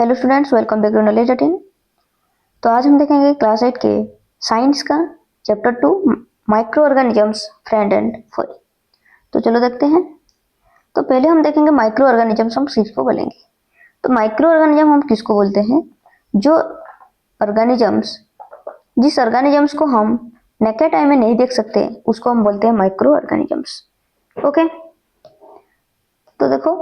Hello students, welcome back to knowledge 18। तो आज हम देखेंगे क्लास 8 के साइंस का chapter 2 micro organisms friend and foe. तो चलो देखते हैं। तो पहले हम देखेंगे माइक्रो ऑर्गेनिजम्स हम किसको बोलेंगे। तो माइक्रो ऑर्गेनिजम हम किसको बोलते हैं? जो ऑर्गेनिजम्स जिस ऑर्गेनिजम्स को हम नेकेड आई में नहीं देख सकते उसको हम बोलते हैं माइक्रो ऑर्गेनिजम्स। ओके, तो देखो,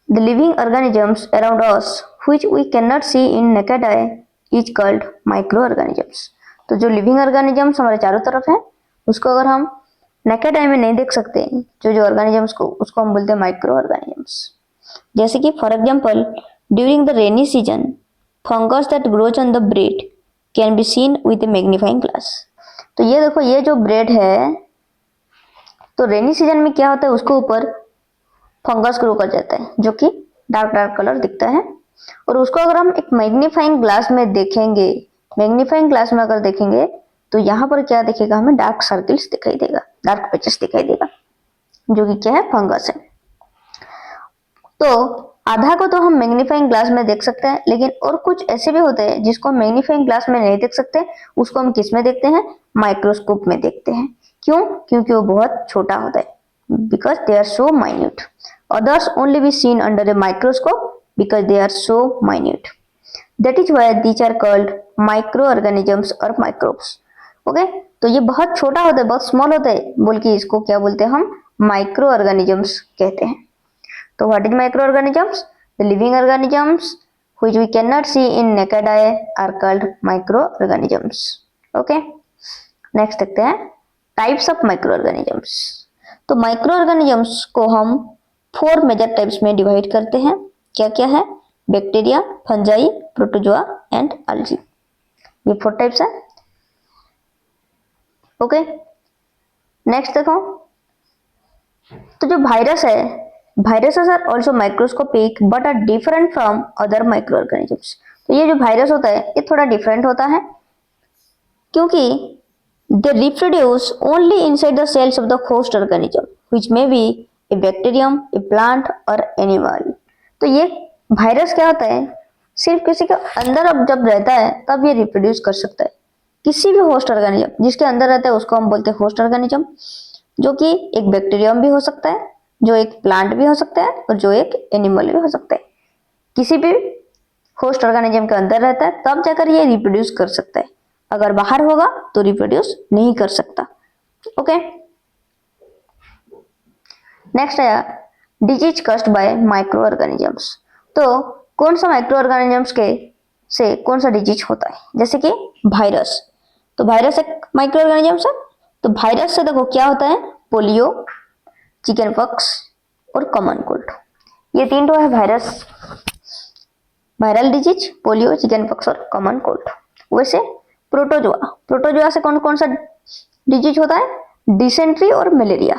the living organisms around us which we cannot see in naked eye is called microorganisms। तो जो लिविंग ऑर्गेनिजम्स हमारे चारों तरफ है उसको अगर हम नेकेड आई में नहीं देख सकते, जो ऑर्गेनिजम्स को, उसको हम बोलते हैं माइक्रो ऑर्गेनिजम्स। जैसे कि for example during the rainy season fungus that grows on the bread can be seen with A magnifying glass. तो ये देखो, ये जो ब्रेड है, तो रेनी सीजन में क्या होता है, उसके ऊपर फंगस ग्रो कर जाता है जो कि डार्क डार्क कलर दिखता है। और उसको अगर हम एक मैग्नीफाइंग ग्लास में देखेंगे, मैग्नीफाइंग ग्लास में अगर देखेंगे तो यहाँ पर क्या दिखेगा, हमें डार्क सर्किल्स दिखाई देगा, डार्क पैचेस दिखाई देगा, जो कि क्या है, फंगस है। तो आधा को तो हम मैग्नीफाइंग ग्लास में देख सकते हैं, लेकिन और कुछ ऐसे भी होते हैं जिसको हम मैग्नीफाइंग ग्लास में नहीं देख सकते, उसको हम किस में देखते हैं, माइक्रोस्कोप में देखते हैं। क्यों? क्योंकि वो बहुत छोटा होता है, because they are so minute. Others only be seen under a microscope because they are so minute. That is why these are called microorganisms or microbes. Okay? तो ये बहुत छोटा होता है, बहुत स्मॉल होता है, बोल के इसको क्या बोलते हैं हम, माइक्रो ऑर्गेनिजम्स कहते हैं। तो what is micro organisms? The living organisms which we cannot see in naked eye are called microorganisms. Okay? Next देखते हैं टाइप्स ऑफ माइक्रो ऑर्गेनिजम्स। तो माइक्रो ऑर्गेनिजम्स को हम 4 मेजर टाइप्स में डिवाइड करते हैं। क्या क्या है? Bacteria, fungi, protozoa and algae. ये 4 टाइप्स है। ओके, नेक्स्ट देखो, तो जो वायरस है, viruses are also microscopic but are different from other micro organisms. तो ये जो वायरस होता है ये थोड़ा डिफरेंट होता है, क्योंकि they reproduce only inside the cells of the host organism, which may be a bacterium, a plant or animal। तो ये वायरस क्या होता है, सिर्फ किसी के अंदर अब जब रहता है तब ये रिप्रोड्यूस कर सकता है। किसी भी होस्ट ऑर्गेनिज्म जिसके अंदर रहता है उसको हम बोलते हैं होस्ट ऑर्गेनिज्म, जो कि एक बैक्टीरियम भी हो सकता है, जो एक प्लांट भी हो सकता है और जो एक एनिमल भी हो सकता है। किसी भी होस्ट ऑर्गेनिज्म के अंदर रहता है तब जाकर ये रिप्रोड्यूस कर सकता है, अगर बाहर होगा तो रिप्रोड्यूस नहीं कर सकता। ओके, नेक्स्ट आया disease caused by micro organisms. तो कौन सा माइक्रो ऑर्गेनिजम्स के से कौन सा डिजीज होता है? जैसे कि वायरस, तो वायरस एक माइक्रो ऑर्गेनिजम्स है। तो वायरस से देखो क्या होता है, पोलियो, चिकन पॉक्स और कॉमन कोल्ड। ये 3 तो है virus, viral disease, polio, chicken pox और कॉमन कोल्ड। वैसे प्रोटोजोआ, प्रोटोजोआ से कौन कौन सा डिजीज होता है, डिसेंट्री और मलेरिया।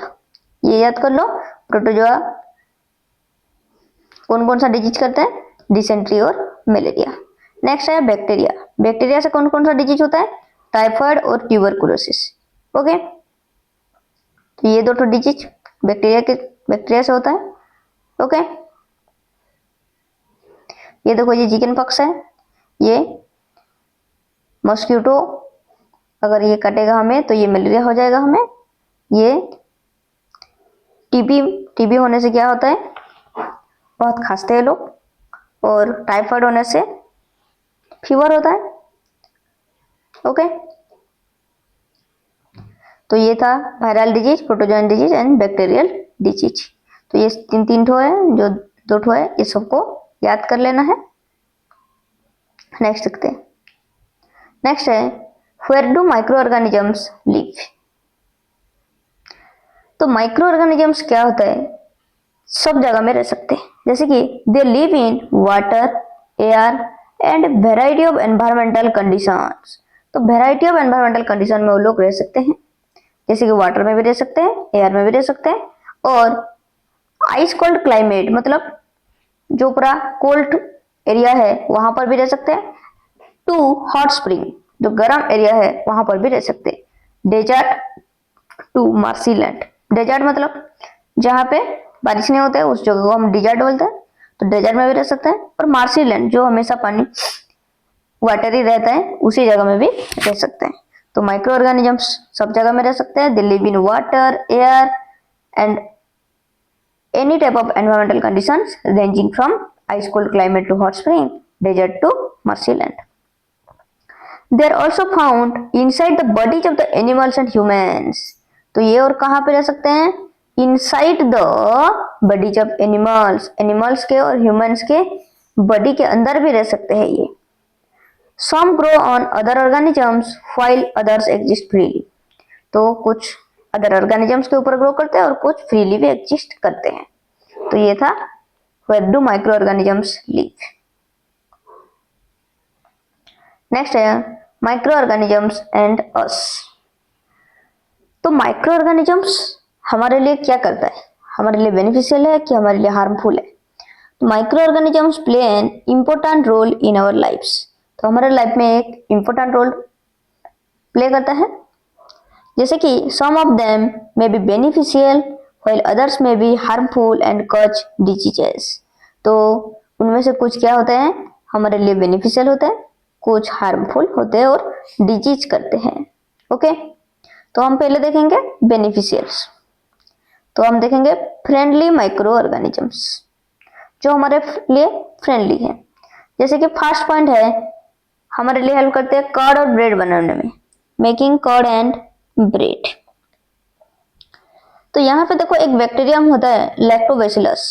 ये याद कर लो, प्रोटोजोआ कौन कौन सा डिजीज करते हैं, डिसेंट्री और मलेरिया। नेक्स्ट है बैक्टीरिया, बैक्टीरिया से कौन कौन सा डिजीज होता है, टाइफाइड और ट्यूबरकुलोसिस। ओके, तो ये 2 डिजीज बैक्टीरिया से होता है। ओके, ये देखो, ये चिकन पॉक्स है, ये मॉस्किटो अगर ये कटेगा हमें तो ये मलेरिया हो जाएगा हमें। ये टीबी होने से क्या होता है, बहुत खांसते हैं लोग, और टाइफाइड होने से फीवर होता है। ओके, तो ये था viral disease, protozoan disease and bacterial disease. तो ये 3 ठो है, जो 2 ठो है, ये सबको याद कर लेना है। नेक्स्ट देखते हैं। नेक्स्ट है Where do microorganisms live? तो माइक्रो ऑर्गेनिजम्स क्या होता है, सब जगह में रह सकते हैं। जैसे कि दे live in water, air and variety of environmental conditions. तो वेराइटी ऑफ एनवायरमेंटल कंडीशन में वो लोग रह सकते हैं, जैसे कि वाटर में भी रह सकते हैं, एयर में भी रह सकते हैं, और आइस कोल्ड क्लाइमेट, मतलब जो पूरा कोल्ड एरिया है वहां पर भी रह सकते हैं, टू हॉट स्प्रिंग, जो गर्म एरिया है वहां पर भी रह सकते हैं, desert to marshy land. Desert मतलब जहां पे बारिश नहीं होता है उस जगह को हम डिजर्ट बोलते हैं। तो डेजर्ट में भी रह सकता है, और मार्शी लैंड जो हमेशा पानी वाटर ही रहता है उसी जगह में भी रह सकते हैं। तो माइक्रो ऑर्गेनिजम्स सब जगह में रह सकते हैं। They live in water, air and any type of environmental conditions ranging from ice cold climate to hot spring, desert to marshy land. They are also found inside the bodies of the animals and humans. तो ये और कहाँ पे रह सकते हैं? Inside the bodies of animals, animals के और humans के बॉडी के अंदर भी रह सकते हैं ये। Some grow on other organisms while others exist freely. तो कुछ other organisms के ऊपर ग्रो करते हैं और कुछ freely भी exist करते हैं। तो ये था where do microorganisms live। Next है माइक्रो ऑर्गेनिजम्स एंड अस। तो माइक्रो ऑर्गेनिजम्स हमारे लिए क्या करता है? हमारे लिए बेनिफिशियल है कि हमारे लिए हार्मफुल है? तो micro organisms play an important role in our lifes. तो हमारे लाइफ में एक इम्पोर्टेंट रोल प्ले करता है। जैसे कि some of them may be beneficial while others may be harmful and cause diseases. तो उनमें से कुछ क्या होते हैं? हमारे लिए बेनिफिशियल होते हैं, कुछ हार्मफुल होते हैं और डिजीज करते हैं। ओके, तो हम पहले देखेंगे बेनिफिशियल्स। तो हम देखेंगे फ्रेंडली माइक्रो ऑर्गेनिजम्स जो हमारे लिए फ्रेंडली है। जैसे कि फर्स्ट पॉइंट है, हमारे लिए हेल्प करते हैं कर्ड और ब्रेड बनाने में, मेकिंग कर्ड एंड ब्रेड। तो यहाँ पे देखो एक बैक्टीरियम होता है lactobacillus.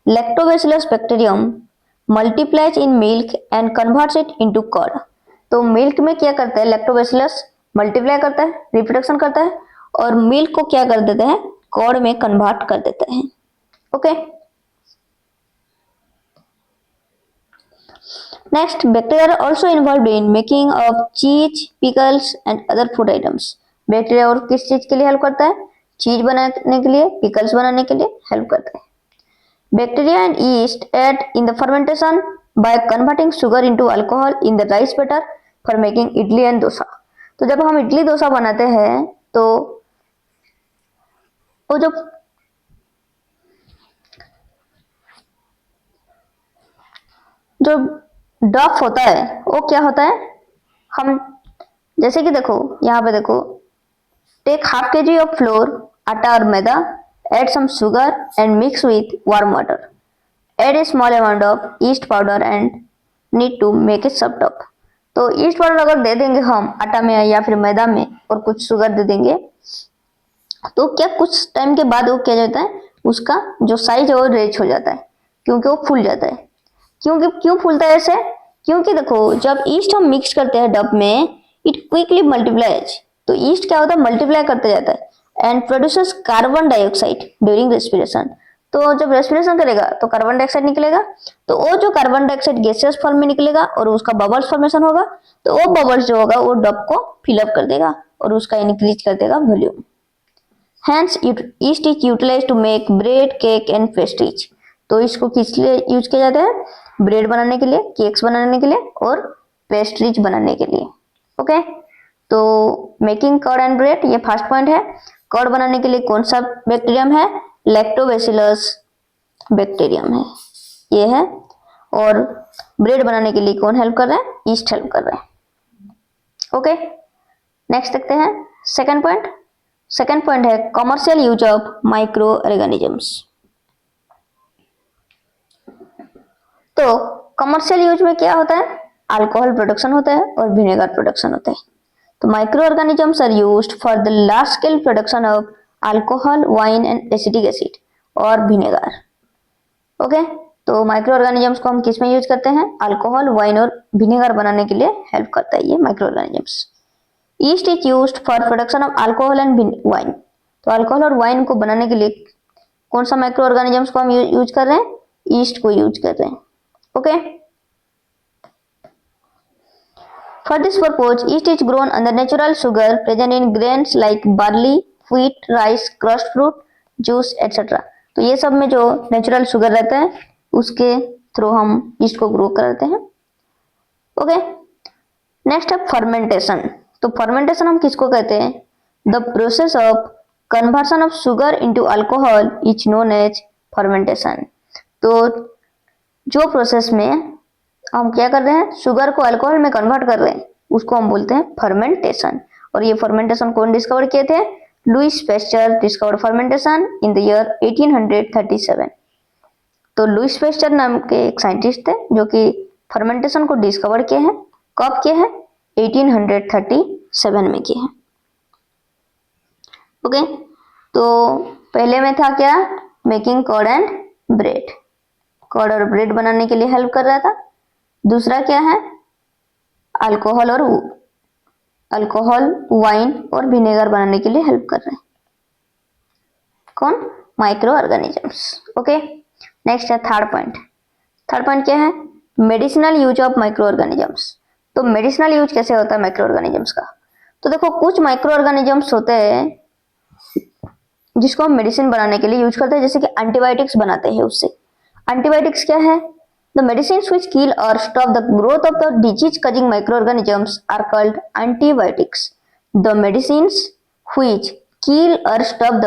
Lactobacillus bacterium multiplies in milk and converts it into curd. तो मिल्क में क्या करता है? लैक्टोबैसिलस मल्टीप्लाई करता है, रिप्रोडक्शन करता है, और मिल्क को क्या कर देते हैं? कर्ड में कन्वर्ट कर देते हैं। Okay, next, bacteria are also involved in making of cheese, pickles and other food items. Bacteria और किस चीज के लिए हेल्प करता है? चीज बनाने के लिए, पिकल्स बनाने के लिए हेल्प करता है। Bacteria and yeast aid in the fermentation by converting sugar into alcohol in the rice batter for making idli and dosa। तो जब हम इडली डोसा बनाते हैं तो वो जो डफ होता है वो क्या होता है? हम जैसे कि देखो यहाँ पे देखो, take half kg of flour, आटा और मैदा, add some sugar and mix with warm water, add a small amount of yeast powder and need to make it soft up। तो ईस्ट पाउडर अगर दे देंगे हम आटा में या फिर मैदा में और कुछ शुगर दे देंगे तो क्या कुछ टाइम के बाद वो क्या जाता है, उसका जो साइज है वो रेच हो जाता है, क्योंकि वो फूल जाता है। क्यों फूलता है ऐसे? क्योंकि देखो जब ईस्ट हम मिक्स करते हैं डब में, इट क्विकली मल्टीप्लाइज। तो ईस्ट क्या होता है? मल्टीप्लाई करते जाता है and produces carbon dioxide during respiration. तो जब रेस्पिरेशन करेगा तो कार्बन डाइऑक्साइड निकलेगा, तो वो जो कार्बन डाइऑक्साइड गैसियस फॉर्म में निकलेगा और उसका बबल्स फॉर्मेशन होगा। तो वो बबल्स जो होगा वो डब को फिलअप कर देगा और उसका इंक्रीज कर देगा volume. Hence, yeast is utilized to make bread, cake and pastries। तो इसको किस लिए यूज किया जाता है? ब्रेड बनाने के लिए, केक्स बनाने के लिए और पेस्ट्रीज बनाने के लिए। ओके, तो मेकिंग कर्ड एंड ब्रेड ये फर्स्ट पॉइंट है। कर्ड बनाने के लिए कौन सा बैक्टीरियम है? लैक्टोबैसिलस बैक्टीरियम है, ये है। और ब्रेड बनाने के लिए कौन हेल्प कर रहा है? ईस्ट हेल्प कर रहा है। ओके, नेक्स्ट देखते हैं सेकंड पॉइंट। सेकंड पॉइंट है commercial use of micro organisms. तो कमर्शियल यूज में क्या होता है? अल्कोहल प्रोडक्शन होता है और विनेगर प्रोडक्शन होता है। तो micro organisms are used for the large scale production of alcohol, wine and acetic acid और विनेगर। ओके, तो माइक्रो ऑर्गेनिजम्स को हम किस में यूज करते हैं? अल्कोहल, वाइन और विनेगर बनाने के लिए हेल्प करता है ये micro organisms. East is used for production of alcohol and wine. तो अल्कोहल और वाइन को बनाने के लिए कौन सा माइक्रो ऑर्गेनिजम्स को हम यूज कर रहे हैं? ईस्ट को यूज कर रहे हैं। Okay, for this purpose east is grown under natural sugar present in grains like barley, wheat, rice, crust fruit, juice etcetera. तो ये सब में जो नेचुरल शुगर रहता है उसके थ्रू हम ईस्ट को ग्रो करते हैं। ओके, नेक्स्ट है फर्मेंटेशन। तो फर्मेंटेशन हम किसको कहते हैं? The process of conversion of sugar into alcohol is known as fermentation. तो जो प्रोसेस में हम क्या कर रहे हैं, शुगर को अल्कोहल में कन्वर्ट कर रहे हैं, उसको हम बोलते हैं फर्मेंटेशन। और ये फर्मेंटेशन कौन डिस्कवर किए थे? Louis Pasteur discovered fermentation in the year 1837। तो लुईस पैस्चर नाम के एक साइंटिस्ट थे जो कि फर्मेंटेशन को डिस्कवर किए हैं। कब किए हैं? 1837 में किए हैं। ओके, तो पहले में था क्या? Making curd and bread, curd और ब्रेड बनाने के लिए हेल्प कर रहा था। दूसरा क्या है? अल्कोहल वाइन और विनेगर बनाने के लिए हेल्प कर रहे हैं। कौन? Micro organisms. ओके, नेक्स्ट है थर्ड पॉइंट। थर्ड पॉइंट क्या है? Medicinal use of micro organisms. तो मेडिसिनल यूज कैसे होता है माइक्रो ऑर्गेनिजम्स का? तो देखो, कुछ माइक्रो ऑर्गेनिजम्स होते हैं जिसको हम मेडिसिन बनाने के लिए यूज करते हैं, जैसे कि एंटीबायोटिक्स बनाते हैं उससे। एंटीबायोटिक्स क्या है? The medicines which kill or stop the growth of the disease causing microorganisms are called antibiotics. The medicines which kill or stop the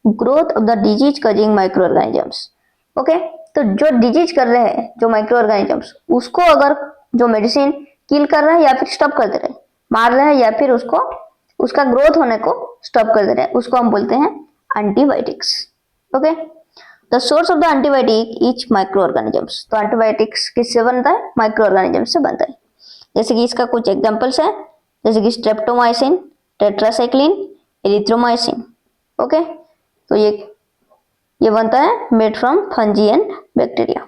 growth of the disease causing microorganisms. Okay, तो जो disease कर रहे हैं जो microorganisms, उसको अगर जो medicine किल कर रहा है या फिर स्टॉप कर दे रहे हैं, मार रहे हैं या फिर उसको उसका ग्रोथ होने को स्टॉप कर दे रहे हैं, उसको हम बोलते हैं antibiotics. Okay, the source of the antibiotic is micro organisms. तो एंटीबायोटिक्स किससे बनता है? माइक्रो ऑर्गेनिजम्स से बनता है। जैसे कि इसका कुछ एग्जांपल्स है, जैसे कि स्ट्रेप्टोमाइसिन, टेट्रासाइक्लिन, एरिथ्रोमाइसिन। ओके, तो ये बनता है made from fungi and bacteria.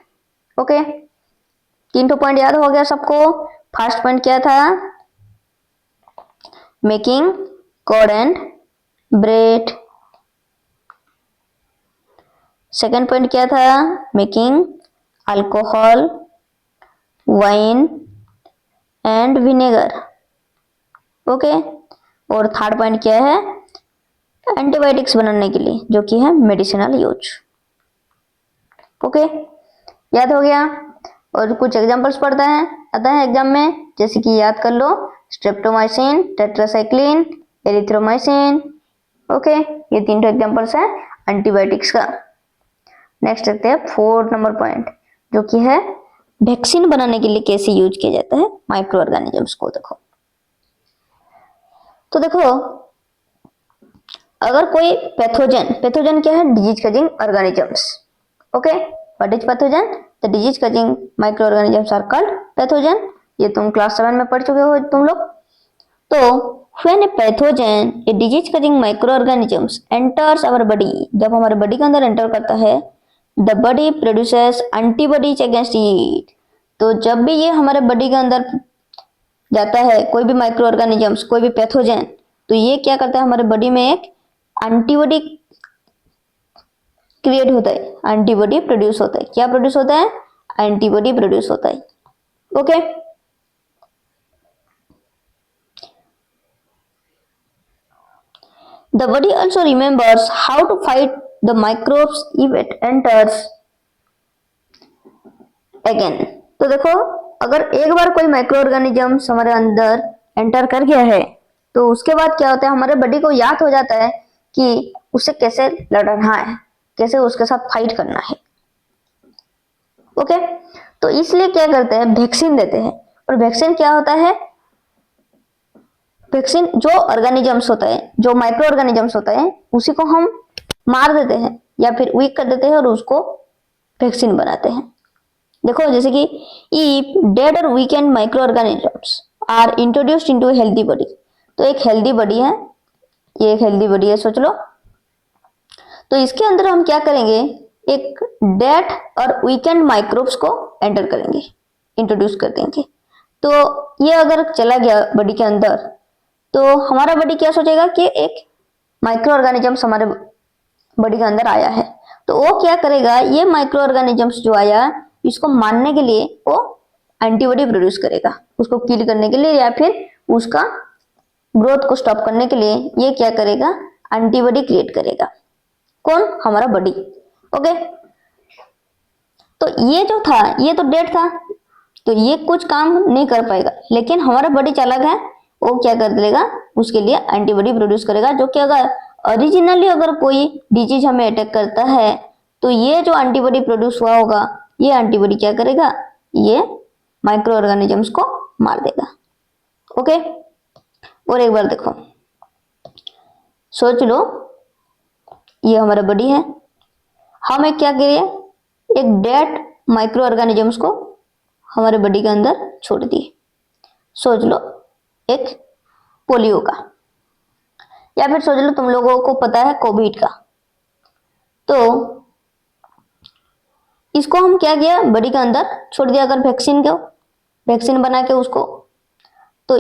Okay, 3 point याद हो गया सबको। फर्स्ट पॉइंट क्या था? Making curd and bread. Second point क्या था? Making alcohol, wine and vinegar. Okay, और थर्ड पॉइंट क्या है? एंटीबायोटिक्स बनाने के लिए, जो कि है मेडिसिनल यूज। ओके, याद हो गया। और कुछ एग्जांपल्स पढ़ता है आता है एग्जाम में, जैसे कि याद कर लो, स्ट्रेप्टोमाइसिन, टेट्रासाइक्लिन, एरिथ्रोमाइसिन। ओके, ये 3 एग्जांपल्स है एंटीबायोटिक्स का। नेक्स्ट देखते हैं 4 नंबर पॉइंट, जो कि है वैक्सीन बनाने के लिए कैसे यूज किया जाता है माइक्रो ऑर्गेनिजम्स को। देखो, तो देखो, अगर कोई पैथोजन क्या है? Disease causing organisms. Okay, what is pathogen? The disease causing micro organisms are called pathogen. ये तुम क्लास 7 में पढ़ चुके हो तुम लोग। तो when a pathogen, a disease causing microorganisms enters our body, जब हमारे बॉडी के अंदर एंटर करता है, the body produces antibodies against it। तो जब भी ये हमारे बॉडी के अंदर जाता है कोई भी माइक्रो ऑर्गेनिजम्स, कोई भी पैथोजन, तो ये क्या करता है? हमारे बॉडी में एक एंटीबॉडी क्रिएट होता है, एंटीबॉडी प्रोड्यूस होता है। क्या प्रोड्यूस होता है? एंटीबॉडी प्रोड्यूस होता है। Okay, the body also remembers how to fight the microbes if it enters again। तो देखो, अगर एक बार कोई माइक्रो ऑर्गेनिजम्स हमारे अंदर एंटर कर गया है, तो उसके बाद क्या होता है? हमारे बॉडी को याद हो जाता है कि उससे कैसे लड़ना है, कैसे उसके साथ फाइट करना है। ओके, तो इसलिए क्या करते हैं? वैक्सीन देते हैं। और वैक्सीन क्या होता है? वैक्सीन जो ऑर्गेनिजम्स होता है, जो माइक्रो ऑर्गेनिजम्स होता है, उसी को हम मार देते हैं या फिर वीक कर देते हैं और उसको वैक्सीन बनाते हैं। देखो, जैसे कि इफ डेड और weakened micro organisms are introduced into healthy body. तो एक हेल्दी बॉडी है, ये एक हेल्दी बॉडी है, सोच लो। तो इसके अंदर हम क्या करेंगे? एक डेड और वीकेंड माइक्रोब्स को एंटर करेंगे, इंट्रोड्यूस कर देंगे। तो ये अगर चला गया बॉडी के अंदर, तो हमारा बॉडी क्या सोचेगा कि एक माइक्रो ऑर्गेनिजम्स हमारे बॉडी के अंदर आया है। तो वो क्या करेगा? ये माइक्रो ऑर्गेनिजम्स जो आया, इसको मारने के लिए वो एंटीबॉडी प्रोड्यूस करेगा, उसको किल करने के लिए या फिर उसका ग्रोथ को स्टॉप करने के लिए ये क्या करेगा? एंटीबॉडी क्रिएट करेगा। कौन? हमारा बॉडी। ओके, तो ये जो था, ये तो डेड था, तो ये कुछ काम नहीं कर पाएगा। लेकिन हमारा बॉडी चालाक है, वो क्या कर देगा? उसके लिए एंटीबॉडी प्रोड्यूस करेगा, जो कि अगर ओरिजिनली अगर कोई डिजीज हमें अटैक करता है, तो ये जो एंटीबॉडी प्रोड्यूस हुआ होगा, ये एंटीबॉडी क्या करेगा, ये माइक्रो ऑर्गेनिजम्स को मार देगा। ओके, और एक बार देखो, सोच लो ये हमारा बॉडी है, हम एक क्या करिए, एक डेड माइक्रो ऑर्गेनिजम्स को हमारे बॉडी के अंदर छोड़ दिए। सोच लो एक पोलियो का, या फिर सोच लो तुम लोगों को पता है कोविड का, तो इसको हम क्या किया, बॉडी के अंदर छोड़ दिया अगर वैक्सीन बना के उसको, तो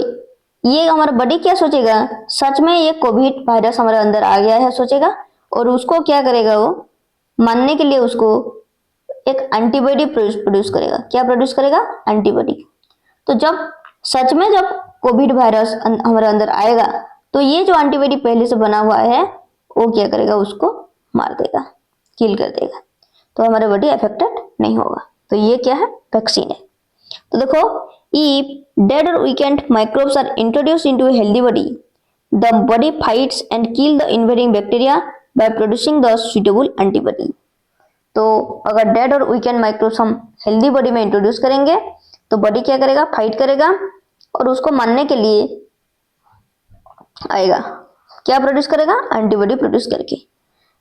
ये हमारा बॉडी क्या सोचेगा, सच में ये कोविड वायरस हमारे अंदर आ गया है सोचेगा, और उसको क्या करेगा, वो मानने के लिए उसको एक एंटीबॉडी प्रोड्यूस करेगा। क्या प्रोड्यूस करेगा, एंटीबॉडी। तो जब सच में जब कोविड वायरस हमारे अंदर आएगा, तो ये जो एंटीबॉडी पहले से बना हुआ है वो क्या करेगा, उसको मार देगा, किल कर देगा, तो हमारा बॉडी अफेक्टेड नहीं होगा। तो ये क्या है, वैक्सीन है। तो देखो, if dead or weakened microbes are introduced into a healthy body, the body fights and kill the invading bacteria by producing the suitable antibody। तो अगर डेड और वीकेंड माइक्रोब्स हम हेल्दी बॉडी में इंट्रोड्यूस करेंगे, तो बॉडी क्या करेगा, fight करेगा और उसको मारने के लिए आएगा, क्या प्रोड्यूस करेगा, एंटीबॉडी प्रोड्यूस करके।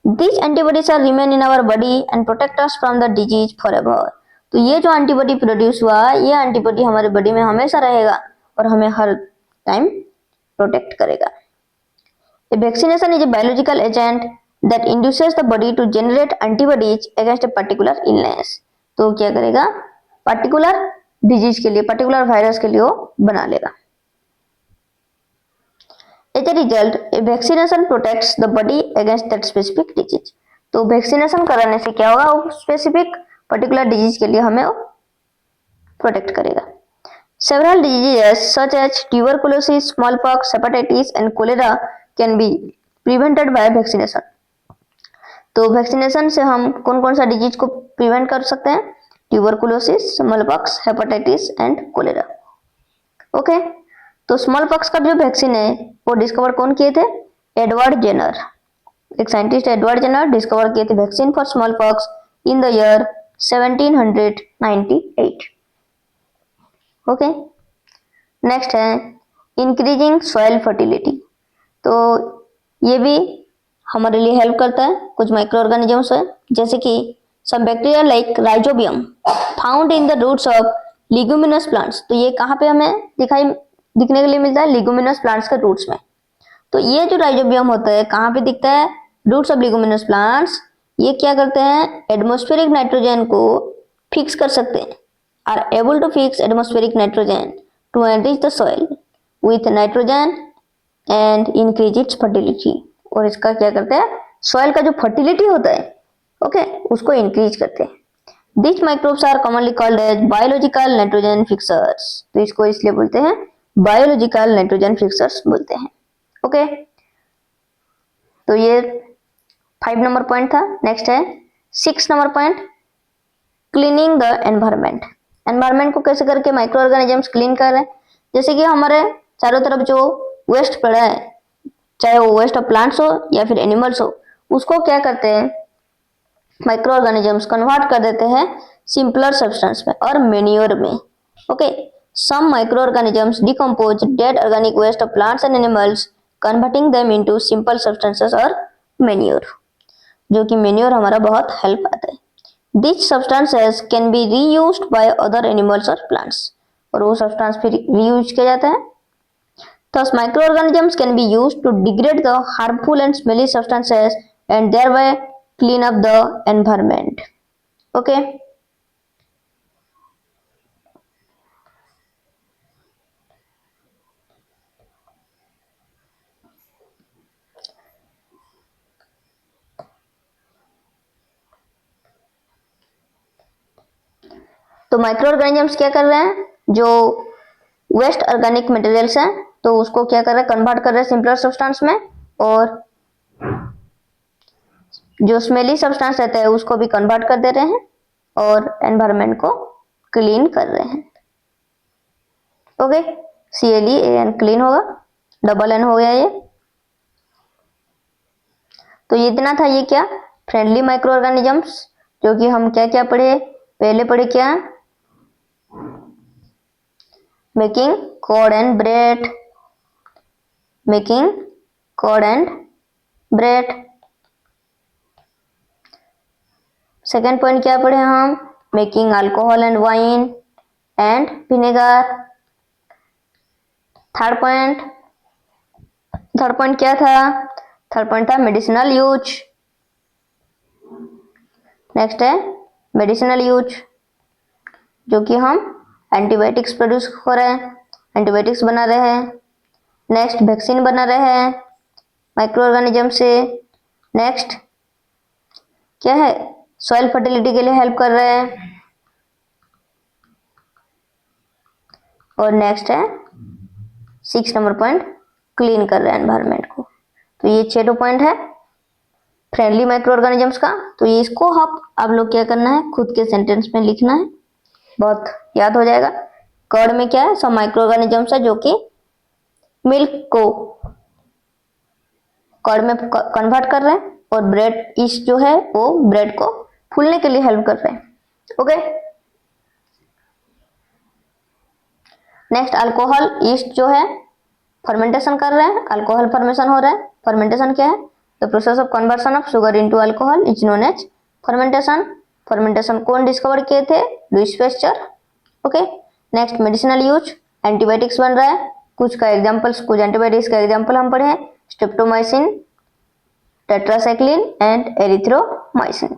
This antibodies are remain in our body and protect us from the disease forever. तो ये जो एंटीबॉडी प्रोड्यूस हुआ, ये एंटीबॉडी हमारे बॉडी में हमेशा रहेगा और हमें हर टाइम प्रोटेक्ट करेगा। A vaccination is a biological agent that induces the body to generate antibodies against a particular illness। तो क्या करेगा, पर्टिकुलर डिजीज के लिए, पर्टिकुलर वायरस के लिए वो बना लेगा। As a result, a vaccination protects the body against that specific disease। तो वैक्सीनेशन कराने से क्या होगा, वो स्पेसिफिक पर्टिकुलर डिजीज के लिए हमें प्रोटेक्ट करेगा। Several diseases such as tuberculosis, smallpox, hepatitis and cholera can be prevented by vaccination। तो वैक्सीनेशन से हम कौन कौन सा डिजीज को प्रिवेंट कर सकते हैं, tuberculosis, smallpox, hepatitis and cholera. Okay, तो स्मॉलपॉक्स का जो वैक्सीन है वो डिस्कवर कौन किए थे, एडवर्ड जेनर, एक साइंटिस्ट एडवर्ड जेनर डिस्कवर किए थे vaccine for smallpox in the year 1798। Okay, next है इंक्रीजिंग सॉइल फर्टिलिटी। तो ये भी हमारे लिए हेल्प करता है, कुछ माइक्रो ऑर्गेनिजम्स है जैसे कि some bacteria like rhizobium found in the roots of leguminous plants. तो ये कहाँ पे हमें दिखने के लिए मिलता है, लिगुमिनस प्लांट्स के रूट्स में। तो ये जो राइजोबियम होता है कहाँ पे दिखता है, रूट्स ऑफ लिगुमिनस प्लांट्स। ये क्या करते हैं, एटमॉस्फेरिक नाइट्रोजन को फिक्स कर सकते हैं, are able to fix atmospheric nitrogen to enrich the soil with nitrogen and increase its fertility। और इसका क्या करते हैं, सॉइल का जो फर्टिलिटी होता है ओके उसको इंक्रीज करते हैं। This microbes are commonly called as biological nitrogen fixers. तो इसको इसलिए बोलते हैं बायोलॉजिकल नाइट्रोजन फिक्सर्स बोलते हैं। ओके, तो ये 5 नंबर पॉइंट था। नेक्स्ट है 6 number point, cleaning the environment. Environment को कैसे करके माइक्रो ऑर्गेनिजम्स क्लीन कर रहे हैं, जैसे कि हमारे चारों तरफ जो वेस्ट पड़ा है, चाहे वो वेस्ट ऑफ प्लांट्स हो या फिर एनिमल्स हो, उसको क्या करते हैं माइक्रो ऑर्गेनिजम्स कन्वर्ट कर देते हैं सिंपलर सब्सटेंस में और मेन्योर में। Okay, some micro organisms decompose dead organic waste of plants and animals converting them into simple substances और मेन्योर, जो कि मेन्योर हमारा बहुत हेल्प आता है। These substances can be reused by other animals or plants। और वो सब्सटेंस फिर रीयूज किया जाता है। Thus microorganisms can be used to degrade the harmful and smelly substances and thereby clean up the environment। Okay, तो micro organisms क्या कर रहे हैं, जो वेस्ट ऑर्गेनिक मटेरियल्स हैं तो उसको क्या कर रहे हैं, कन्वर्ट कर रहे हैं सिंपलर सब्सटेंस में, और जो स्मेली सब्सटेंस रहता है उसको भी कन्वर्ट कर दे रहे हैं और एनवायरनमेंट को क्लीन कर रहे हैं। ओके, CLEAN क्लीन होगा, डबल N हो गया ये। तो ये इतना था, ये क्या फ्रेंडली माइक्रो ऑर्गेनिजम्स, जो कि हम क्या क्या पढ़े, पहले पढ़े क्या, making curd and bread, making curd and bread. Second point क्या पढ़े हम, making alcohol and wine and vinegar. Third point क्या था, थर्ड पॉइंट था मेडिसिनल यूज। नेक्स्ट है मेडिसिनल यूज, जो कि हम एंटीबायोटिक्स प्रोड्यूस हो रहे हैं, एंटीबायोटिक्स बना रहे हैं। नेक्स्ट वैक्सीन बना रहे हैं माइक्रो ऑर्गेनिज्म से। नेक्स्ट क्या है, सॉइल फर्टिलिटी के लिए हेल्प कर रहे हैं। और नेक्स्ट है 6 नंबर पॉइंट, क्लीन कर रहे हैं एनवायरनमेंट को। तो ये 6 पॉइंट है फ्रेंडली माइक्रो ऑर्गेनिजम्स का। तो ये इसको आप लोग क्या करना है, खुद के सेंटेंस में लिखना है, बहुत याद हो जाएगा। कर्ड में क्या है, सब माइक्रो ऑर्गेनिजम्स है जो कि मिल्क को कर्ड में कन्वर्ट कर रहे हैं, और ब्रेड ईस्ट जो है वो ब्रेड को फूलने के लिए हेल्प कर रहे हैं। ओके, नेक्स्ट अल्कोहल ईस्ट जो है फर्मेंटेशन कर रहे हैं, अल्कोहल फॉर्मेशन हो रहा है। फर्मेंटेशन क्या है, the process of conversion of sugar into alcohol is known as fermentation. Fermentation कौन डिस्कवर किए थे, Louis Pasteur. Okay, next medicinal use, antibiotics बन रहा है। कुछ का एग्जांपल्स, कुछ एंटीबायोटिक्स का एग्जांपल हम पढ़े हैं, streptomycin, tetracycline and erythromycin.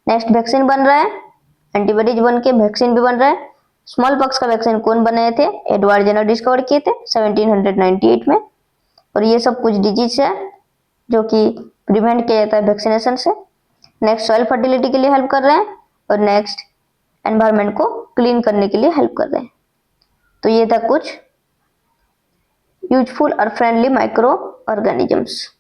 Next vaccine बन रहा है, एंटीबॉडीज बन के वैक्सीन भी बन रहा है। स्मॉल पॉक्स का वैक्सीन कौन बनाए थे, एडवर्ड जेनर डिस्कवर किए थे 1798 में। और ये सब कुछ डिजीज है जो कि प्रिवेंट किया जाता है वैक्सीनेशन से। नेक्स्ट सॉइल फर्टिलिटी के लिए हेल्प कर रहे हैं, और नेक्स्ट एनवायरनमेंट को क्लीन करने के लिए हेल्प कर रहे हैं। तो ये था कुछ यूजफुल और फ्रेंडली माइक्रो ऑर्गेनिजम्स।